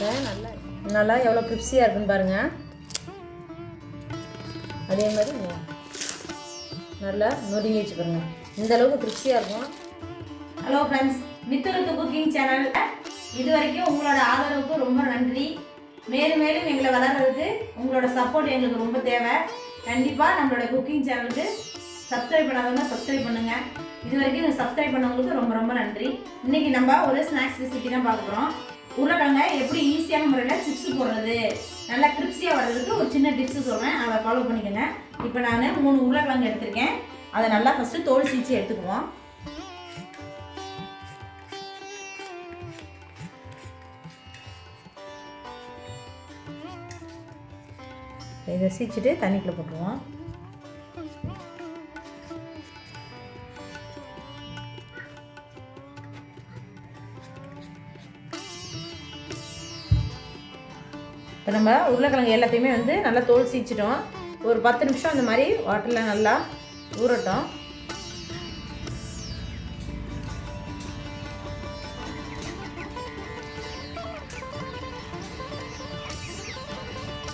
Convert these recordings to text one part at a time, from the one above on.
நல்லா நல்லா எவ்வளோ கிரிப்ஸியாக இருக்குன்னு பாருங்கள். அதே மாதிரி நல்லா நொறுங்கி வச்சு பாருங்கள். இந்த அளவுக்கு கிரிப்ஸியாக இருக்கும். ஹலோ ஃப்ரெண்ட்ஸ், மித்துருத்து குக்கிங் சேனல் இது வரைக்கும் உங்களோட ஆதரவுக்கு ரொம்ப நன்றி. மேலும் மேலும் எங்களை வளர்கிறதுக்கு உங்களோட சப்போர்ட் எங்களுக்கு ரொம்ப தேவை. கண்டிப்பாக நம்மளோட குக்கிங் சேனலுக்கு சப்ஸ்கிரைப் பண்ணாதவங்க சப்ஸ்கிரைப் பண்ணுங்கள். இது வரைக்கும் சப்ஸ்கிரைப் பண்ணவங்களுக்கு ரொம்ப ரொம்ப நன்றி. இன்றைக்கி நம்ம ஒரு ஸ்நாக்ஸ் ரெசிபி தான் பார்க்க போகிறோம். உருளைக்கிழங்க எப்படி ஈஸியான முறையில் சிப்ஸ் போடுறது, நல்லா கிரிப்ஸியாக வர்றதுக்கு ஒரு சின்ன டிப்ஸ் சொல்கிறேன், அதை ஃபாலோ பண்ணிக்கோங்க. இப்போ நான் 3 உருளைக்கிழங்கு எடுத்திருக்கேன். அதை நல்லா ஃபஸ்ட்டு தோல் சீச்சு எடுத்துக்குவோம். இதை சீச்சிட்டு தண்ணிக்குள்ளே போட்டுருவோம். இப்போ நம்ம உருளைக்கிழங்கு எல்லாத்தையுமே நல்லா தோல் சீச்சிட்டோம். ஒரு 10 நிமிஷம் அந்த மாதிரி வாட்டரில் நல்லா ஊறட்டும்.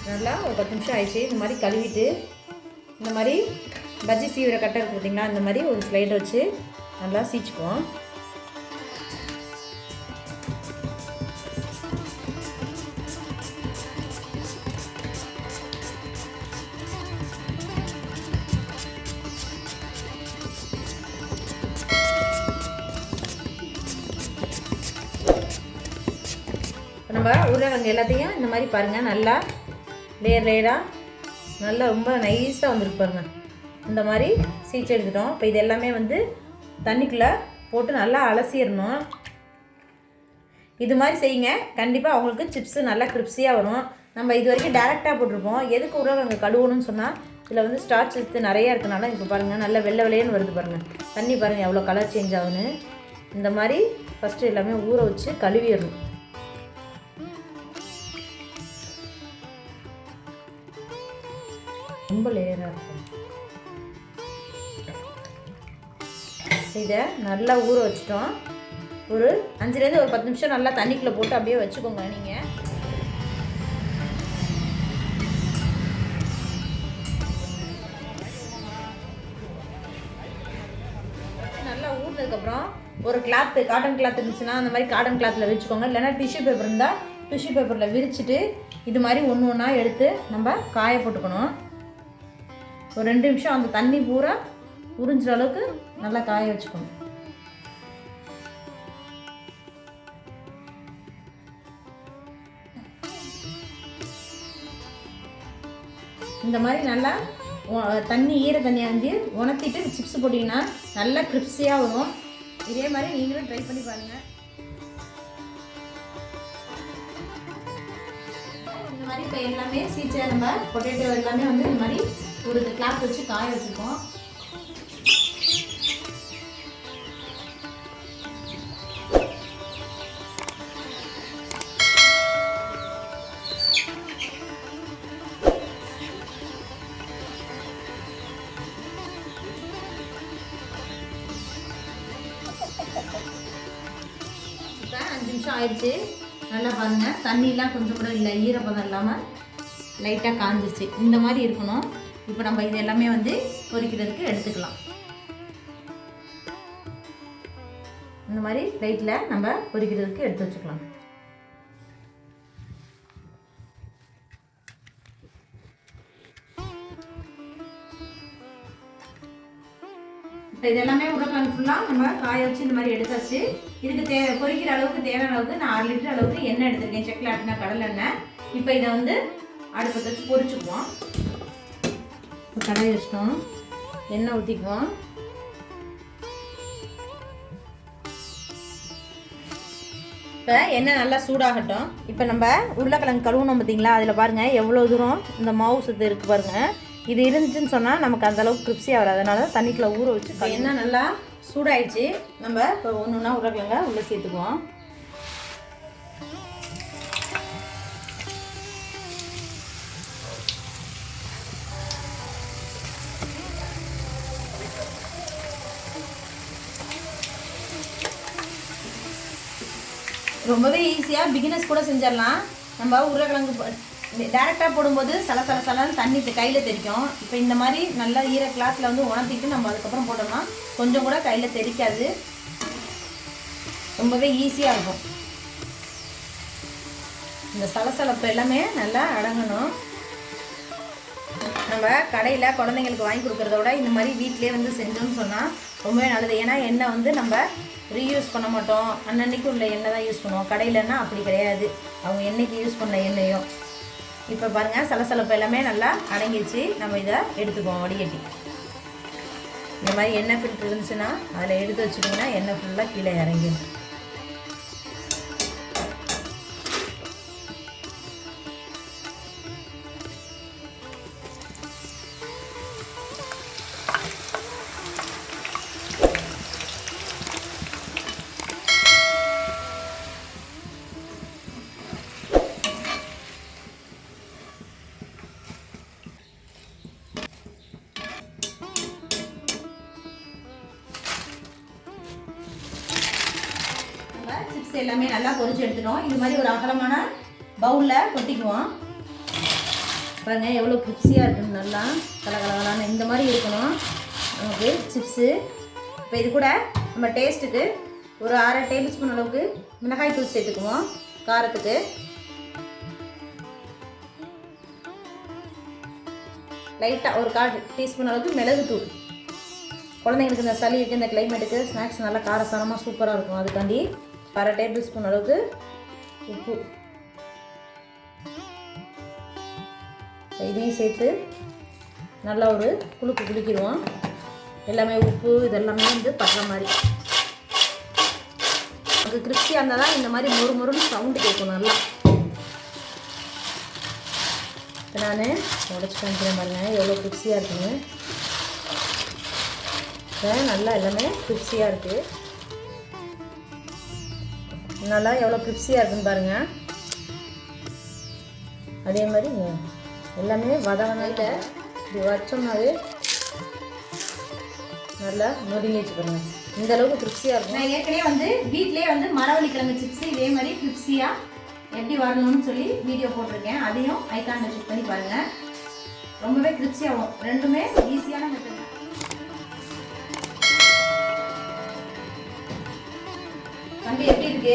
நல்லா ஒரு 10 நிமிஷம் ஆயிடுச்சு. இந்த மாதிரி கழுவிட்டு இந்த மாதிரி பஜ்ஜி சீவிர கட்டை இருக்குது பார்த்திங்களா, இந்த மாதிரி ஒரு ஸ்லைடை வச்சு நல்லா சீச்சுக்குவோம். நம்ம உருளைக்கிழங்கு எல்லாத்தையும் இந்த மாதிரி பாருங்கள், நல்லா லேயராக நல்லா ரொம்ப நைஸாக வந்துருக்கு பாருங்கள். இந்த மாதிரி சீச்சு எடுத்துட்டோம். இப்போ இது எல்லாமே தண்ணிக்குள்ளே போட்டு நல்லா அலசிடணும். இது மாதிரி செய்யுங்க, கண்டிப்பாக அவங்களுக்கு சிப்ஸு நல்லா கிரிப்ஸியாக வரும். நம்ம இது வரைக்கும் டேரெக்டாக போட்டிருப்போம். எதுக்கு உருளைக்கிழங்கு கழுவணும்னு சொன்னால் இதில் ஸ்டார்ச் எடுத்து நிறையா இருக்கனால இப்போ பாருங்கள் நல்லா வெள்ளை வெள்ளையன்னு வருது பாருங்கள். தண்ணி பாருங்கள் எவ்வளோ கலர் சேஞ்ச் ஆகுன்னு. இந்த மாதிரி ஃபஸ்ட்டு எல்லாமே ஊற வச்சு கழுவிடணும். ரொம்ப லேயராக இருக்கும். இதை நல்லா ஊற வச்சிட்டோம். ஒரு 5லேருந்து ஒரு 10 நிமிஷம் நல்லா தண்ணிக்குள்ளே போட்டு அப்படியே வச்சுக்கோங்க. நீங்கள் நல்லா ஊறினதுக்கப்புறம் ஒரு கிளாத்து, காட்டன் கிளாத் இருந்துச்சுன்னா அந்த மாதிரி காட்டன் கிளாத்தில் விரிச்சுக்கோங்க. இல்லைன்னா டிஷ்யூ பேப்பர் இருந்தால் டிஷ்யூ பேப்பரில் விரிச்சிட்டு இது மாதிரி ஒன்று ஒன்றா எடுத்து நம்ம காய போட்டுக்கணும். ஒரு 2 நிமிஷம் அந்த தண்ணி பூரா உறிஞ்சுற அளவுக்கு நல்லா காய வச்சுக்கணும். இந்த மாதிரி நல்லா தண்ணி ஈர தண்ணி அஞ்சு உணர்த்திட்டு சிப்ஸ் போட்டிங்கன்னா நல்லா கிரிப்ஸியாக வரும். இதே மாதிரி நீங்களும் ட்ரை பண்ணி பாருங்கள். இந்த மாதிரி இப்போ எல்லாமே சீச்சை நம்ம பொட்டேட்டோ எல்லாமே இந்த மாதிரி ஒரு கிளாத் வச்சு காய வச்சுருக்கோம். இப்போ 5 நிமிஷம் ஆயிடுச்சு. நல்லா பாருங்கள், தண்ணியெலாம் கொஞ்சம் கூட இல்லை, ஈரப்பதம் இல்லாமல் லைட்டாக காஞ்சிருச்சு. இந்த மாதிரி இருக்கணும். இப்போ நம்ம இது எல்லாமே பொரிக்கிறதுக்கு எடுத்துக்கலாம். இந்த மாதிரி லைட்டில் நம்ம பொரிக்கிறதுக்கு எடுத்து வச்சுக்கலாம். இப்போ இது எல்லாமே உருளைக்கிழங்கு ஃபுல்லாக நம்ம காய வச்சு இந்த மாதிரி எடுத்தாச்சு. இதுக்கு பொரிக்கிற அளவுக்கு தேவையான அளவுக்கு நான் 6 லிட்டர் அளவுக்கு எண்ணெய் எடுத்துருக்கேன். செக்கில் ஆட்டினா கடலை எண்ணெய். இப்போ இதை அடுப்பத்தை வச்சு பொரிச்சுக்குவோம். கடாய் வச்சிட்டோம், எண்ணெய் ஊற்றிக்குவோம். இப்போ எண்ணெய் நல்லா சூடாகட்டும். இப்போ நம்ம உருளைக்கிழங்கு கழுவணும் பார்த்தீங்களா, அதில் பாருங்கள் எவ்வளோ தூரம் இந்த மாவு சத்து இருக்குது பாருங்கள். இது இருந்துச்சுன்னு சொன்னால் நமக்கு அந்தளவுக்கு கிரிப்ஸியாக வராது. அதனால தண்ணிக்குள்ளே ஊற வச்சு எண்ணெய் நல்லா சூடாயிடுச்சு. நம்ம இப்போ ஒன்று ஒன்றா உருளைக்கிழங்க உள்ளே சேர்த்துக்குவோம். ரொம்பவே ஈஸியாக பிகினர்ஸ் கூட செஞ்சிடலாம். நம்ம உருளைக்கிழங்கு டேரெக்டாக போடும்போது சலன்னு தண்ணி கையில் தெரிக்கும். இப்போ இந்த மாதிரி நல்லா ஈர கிளாத்தில் வந்து உணர்த்திட்டு நம்ம அதுக்கப்புறம் போட்டோம்னா கொஞ்சம் கூட கையில் தெரிக்காது. ரொம்பவே ஈஸியாக இருக்கும். இந்த சலசலப்பு எல்லாமே நல்லா அடங்கணும். நம்ம கடையில் குழந்தைங்களுக்கு வாங்கி கொடுக்குறத விட இந்த மாதிரி வீட்டிலே வந்து செஞ்சோம்னு சொன்னால் ரொம்பவே நல்லது. ஏன்னா எண்ணெய் வந்து நம்ம ரீயூஸ் பண்ண மாட்டோம். அன்னன்னைக்கு உள்ள எண்ணெய் தான் யூஸ் பண்ணுவோம். கடையிலன்னா அப்படி கிடையாது. அவங்க எண்ணெய்க்கு யூஸ் பண்ண எண்ணெயும். இப்போ பாருங்கள் சலசலப்பு எல்லாமே நல்லா அடங்கிடுச்சு. நம்ம இதை எடுத்துக்குவோம் வடிகட்டி. இந்த மாதிரி எண்ணெய் ஃபில்ட்ரு இருந்துச்சுன்னா அதில் எடுத்து வச்சுட்டிங்கன்னா எண்ணெய் ஃபுல்லாக கீழே இறங்கிடும். சிப்ஸ் எல்லாமே நல்லா பொரிச்சு எடுத்துட்டோம். இது மாதிரி ஒரு அகலமான பவுலில் கொட்டிக்குவோம். பாருங்கள் எவ்வளோ கிரிப்ஸியாக இருக்குன்னு நல்லா கலகலகலான இந்த மாதிரி இருக்கணும் நமக்கு சிப்ஸு. இப்போ இது கூட நம்ம டேஸ்ட்டுக்கு ஒரு 1/2 டேபிள் ஸ்பூன் அளவுக்கு மிளகாய் தூள் சேர்த்துக்குவோம். காரத்துக்கு லைட்டாக ஒரு 1/4 டீஸ்பூன் அளவுக்கு மிளகுத்தூள். குழந்தைங்களுக்கு இந்த சளி இருக்குது, இந்த கிளைமேட்டுக்கு ஸ்நாக்ஸ் நல்லா காரசாரமாக சூப்பராக இருக்கும். அதுக்காண்டி 1/2 டேபிள் ஸ்பூன் அளவுக்கு உப்பு இதையும் சேர்த்து நல்லா ஒரு குளிக்கிடுவோம். எல்லாமே உப்பு இதெல்லாமே வந்து படுற மாதிரி அது கிறிஸ்பியாக இருந்தால் தான் இந்த மாதிரி மொறுன்னு சவுண்டு கேட்கும் நல்லா. இப்போ நான் உடச்சி காமிக்கிறேன் பாருங்கள் எவ்வளோ கிறிஸ்பியாக இருக்குன்னு. நல்லா எல்லாமே கிறிஸ்பியாக இருக்குது. நல்லா எவ்வளோ கிரிப்ஸியாக இருக்குன்னு பாருங்கள். அதே மாதிரி எல்லாமே வதவனால இப்படி வச்சோம்னாவே நல்லா நொறுங்கிச்சு பாருங்கள். இந்த அளவுக்கு கிரிப்ஸியாக இருக்கும். நான் ஏற்கனவே வந்து வீட்டிலே வந்து மரவள்ளி கிழங்கு சிப்ஸு இதே மாதிரி கிரிப்ஸியாக எப்படி வரணும்னு சொல்லி வீடியோ போட்டிருக்கேன். அதையும் ஐகானில் செக் பண்ணி பாருங்கள். ரொம்பவே கிரிப்ஸியாகும். ரெண்டுமே ஈஸியான மெத்தட். தம்பி எப்படி இருக்கு?